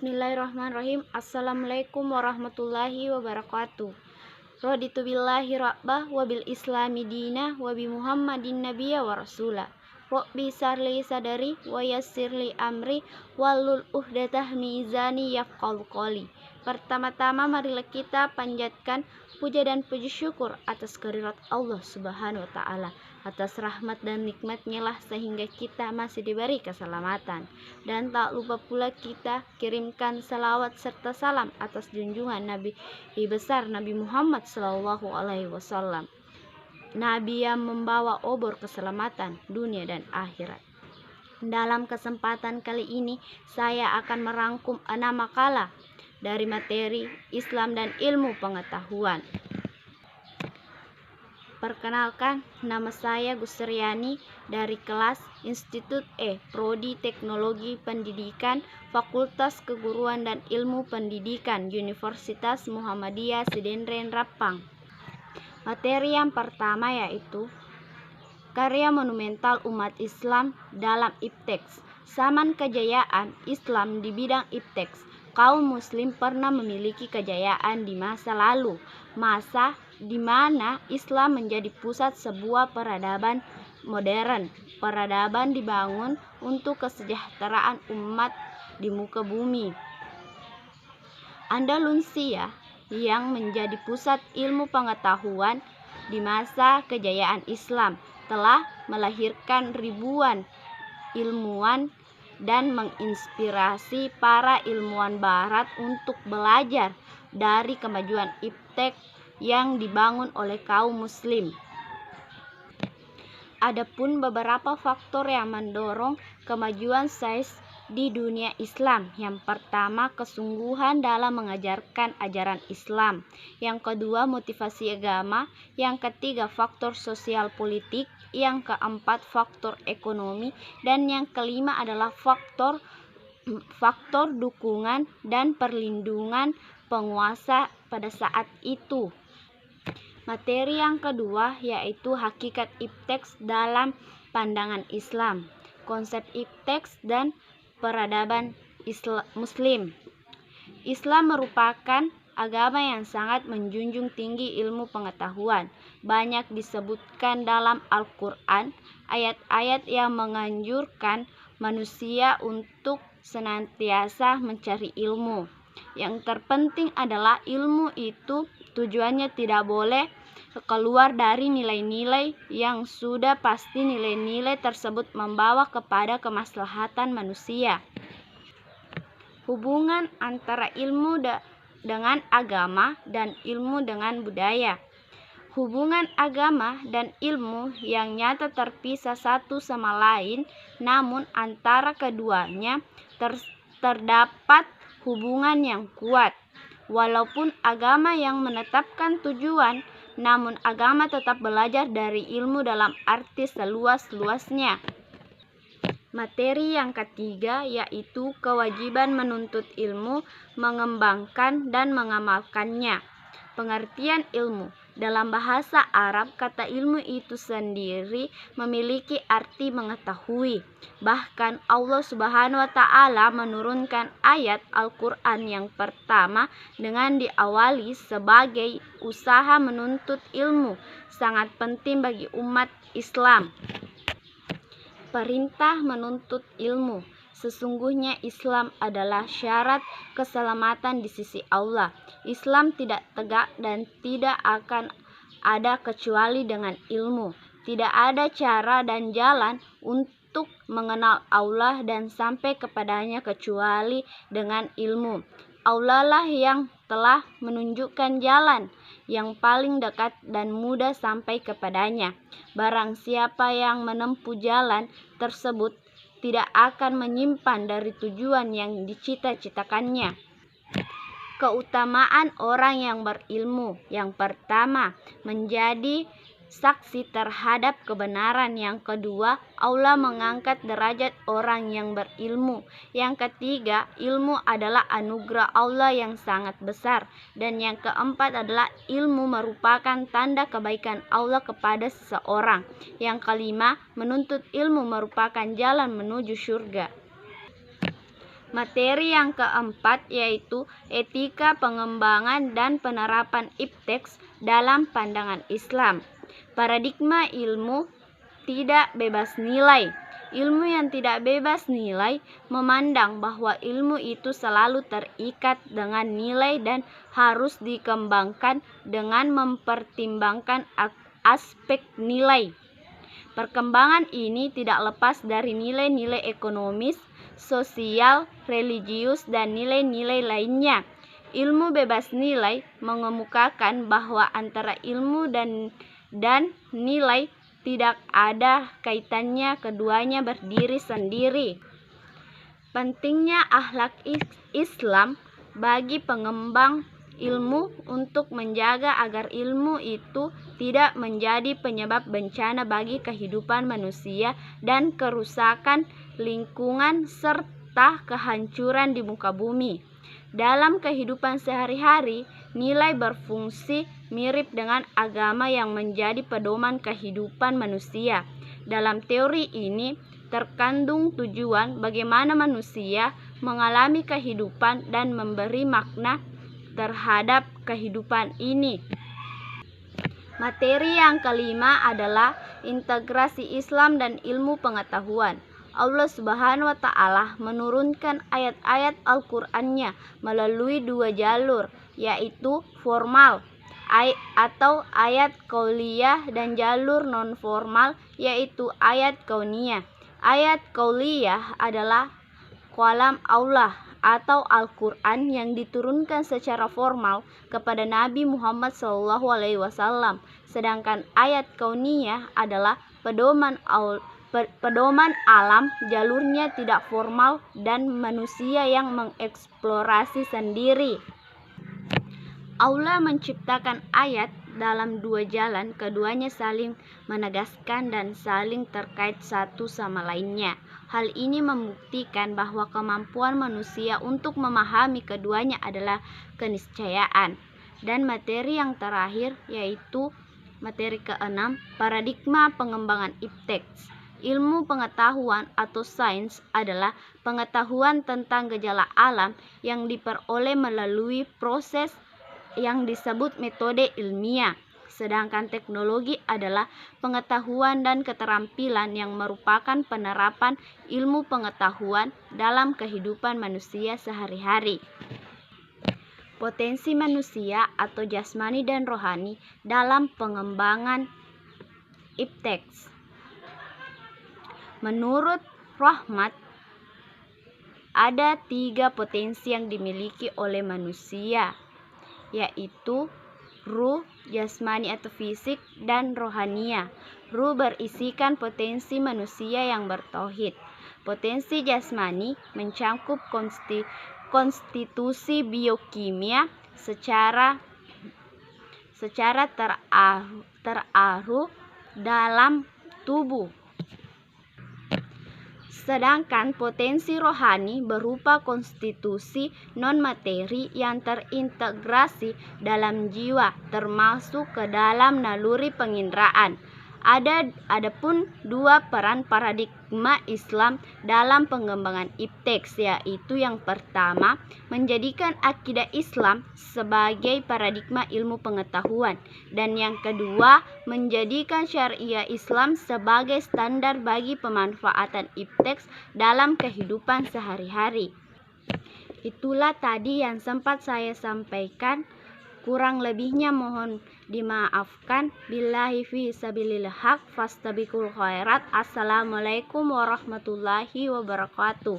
Bismillahirrahmanirrahim. Assalamualaikum warahmatullahi wabarakatuh. Raditu billahi rabbah wa bil islami dina wa bi muhammadin nabiyya wa rasulah. Rabbi sarli sadari wa yassirli amri walul uhdatah mizani yafqahu qawli. Pertama-tama marilah kita panjatkan puja dan puji syukur atas kehadirat Allah Subhanahu wa taala. Atas rahmat dan nikmatnya lah sehingga kita masih diberi keselamatan. Dan tak lupa pula kita kirimkan salawat serta salam atas junjungan Nabi besar Nabi Muhammad SAW, Nabi yang membawa obor keselamatan dunia dan akhirat. Dalam kesempatan kali ini saya akan merangkum 6 makalah dari materi Islam dan ilmu pengetahuan. Perkenalkan, nama saya Gusriani dari kelas Institut E, Prodi Teknologi Pendidikan, Fakultas Keguruan dan Ilmu Pendidikan, Universitas Muhammadiyah Sidendren Rappang. Materi yang pertama yaitu karya monumental umat Islam dalam ipteks. Zaman kejayaan Islam di bidang ipteks, kaum muslim pernah memiliki kejayaan di masa lalu, masa di mana Islam menjadi pusat sebuah peradaban modern. Peradaban dibangun untuk kesejahteraan umat di muka bumi. Andalusia yang menjadi pusat ilmu pengetahuan di masa kejayaan Islam telah melahirkan ribuan ilmuwan dan menginspirasi para ilmuwan barat untuk belajar dari kemajuan iptek yang dibangun oleh kaum muslim. Adapun beberapa faktor yang mendorong kemajuan sains di dunia Islam. Yang pertama, kesungguhan dalam mengajarkan ajaran Islam. Yang kedua, motivasi agama. Yang ketiga, faktor sosial politik. Yang keempat, faktor ekonomi. Dan yang kelima adalah faktor dukungan dan perlindungan penguasa pada saat itu. Materi yang kedua yaitu hakikat ipteks dalam pandangan Islam, konsep ipteks dan peradaban Muslim. Islam merupakan agama yang sangat menjunjung tinggi ilmu pengetahuan. Banyak disebutkan dalam Al-Quran ayat-ayat yang menganjurkan manusia untuk senantiasa mencari ilmu. Yang terpenting adalah ilmu itu tujuannya tidak boleh keluar dari nilai-nilai yang sudah pasti nilai-nilai tersebut membawa kepada kemaslahatan manusia. Hubungan antara ilmu dengan agama dan ilmu dengan budaya. Hubungan agama dan ilmu yang nyata terpisah satu sama lain, namun antara keduanya terdapat hubungan yang kuat. Walaupun agama yang menetapkan tujuan, namun agama tetap belajar dari ilmu dalam arti seluas-luasnya. Materi yang ketiga yaitu kewajiban menuntut ilmu, mengembangkan dan mengamalkannya. Pengertian ilmu. Dalam bahasa Arab, kata ilmu itu sendiri memiliki arti mengetahui. Bahkan Allah Subhanahu wa taala menurunkan ayat Al-Qur'an yang pertama dengan diawali sebagai usaha menuntut ilmu, sangat penting bagi umat Islam. Perintah menuntut ilmu. Sesungguhnya Islam adalah syarat keselamatan di sisi Allah. Islam tidak tegak dan tidak akan ada kecuali dengan ilmu. Tidak ada cara dan jalan untuk mengenal Allah dan sampai kepadanya kecuali dengan ilmu. Allah lah yang telah menunjukkan jalan yang paling dekat dan mudah sampai kepadanya. Barang siapa yang menempuh jalan tersebut tidak akan menyimpan dari tujuan yang dicita-citakannya. Keutamaan orang yang berilmu. Yang pertama, menjadi saksi terhadap kebenaran. Yang kedua, Allah mengangkat derajat orang yang berilmu. Yang ketiga, ilmu adalah anugerah Allah yang sangat besar. Dan yang keempat adalah ilmu merupakan tanda kebaikan Allah kepada seseorang. Yang kelima, menuntut ilmu merupakan jalan menuju surga. Materi yang keempat yaitu etika pengembangan dan penerapan ipteks dalam pandangan Islam. Paradigma ilmu tidak bebas nilai. Ilmu yang tidak bebas nilai memandang bahwa ilmu itu selalu terikat dengan nilai dan harus dikembangkan dengan mempertimbangkan aspek nilai. Perkembangan ini tidak lepas dari nilai-nilai ekonomis, sosial, religius, dan nilai-nilai lainnya. Ilmu bebas nilai mengemukakan bahwa antara ilmu dan nilai tidak ada kaitannya, keduanya berdiri sendiri. Pentingnya akhlak Islam bagi pengembang ilmu untuk menjaga agar ilmu itu tidak menjadi penyebab bencana bagi kehidupan manusia dan kerusakan lingkungan serta kehancuran di muka bumi. Dalam kehidupan sehari-hari, nilai berfungsi mirip dengan agama yang menjadi pedoman kehidupan manusia. Dalam teori ini terkandung tujuan bagaimana manusia mengalami kehidupan dan memberi makna terhadap kehidupan ini. Materi yang kelima adalah integrasi Islam dan ilmu pengetahuan. Allah Subhanahu wa Ta'ala menurunkan ayat-ayat Al-Qur'annya melalui dua jalur, yaitu formal atau ayat qauliyah dan jalur non-formal yaitu ayat kauniyah. Ayat qauliyah adalah kalam Allah atau Al-Quran yang diturunkan secara formal kepada Nabi Muhammad SAW. Sedangkan ayat kauniyah adalah pedoman alam, jalurnya tidak formal dan manusia yang mengeksplorasi sendiri. Allah menciptakan ayat dalam dua jalan, keduanya saling menegaskan dan saling terkait satu sama lainnya. Hal ini membuktikan bahwa kemampuan manusia untuk memahami keduanya adalah keniscayaan. Dan materi yang terakhir yaitu materi keenam, paradigma pengembangan ipteks. Ilmu pengetahuan atau sains adalah pengetahuan tentang gejala alam yang diperoleh melalui proses yang disebut metode ilmiah. Sedangkan teknologi adalah pengetahuan dan keterampilan yang merupakan penerapan ilmu pengetahuan dalam kehidupan manusia sehari-hari. Potensi manusia atau jasmani dan rohani dalam pengembangan ipteks. Menurut Rahmat, ada 3 potensi yang dimiliki oleh manusia, yaitu ruh, jasmani atau fisik, dan rohania. Ruh berisikan potensi manusia yang bertauhid. Potensi jasmani mencangkup konstitusi biokimia secara teraruh dalam tubuh. Sedangkan potensi rohani berupa konstitusi non-materi yang terintegrasi dalam jiwa, termasuk ke dalam naluri penginderaan. Adapun 2 peran paradigma Islam dalam pengembangan ipteks, yaitu yang pertama, menjadikan akidah Islam sebagai paradigma ilmu pengetahuan, dan yang kedua, menjadikan syariah Islam sebagai standar bagi pemanfaatan ipteks dalam kehidupan sehari-hari. Itulah tadi yang sempat saya sampaikan. Kurang lebihnya mohon dimaafkan. Billahi fi sabilillah haq fastabiqul khairat. Assalamualaikum warahmatullahi wabarakatuh.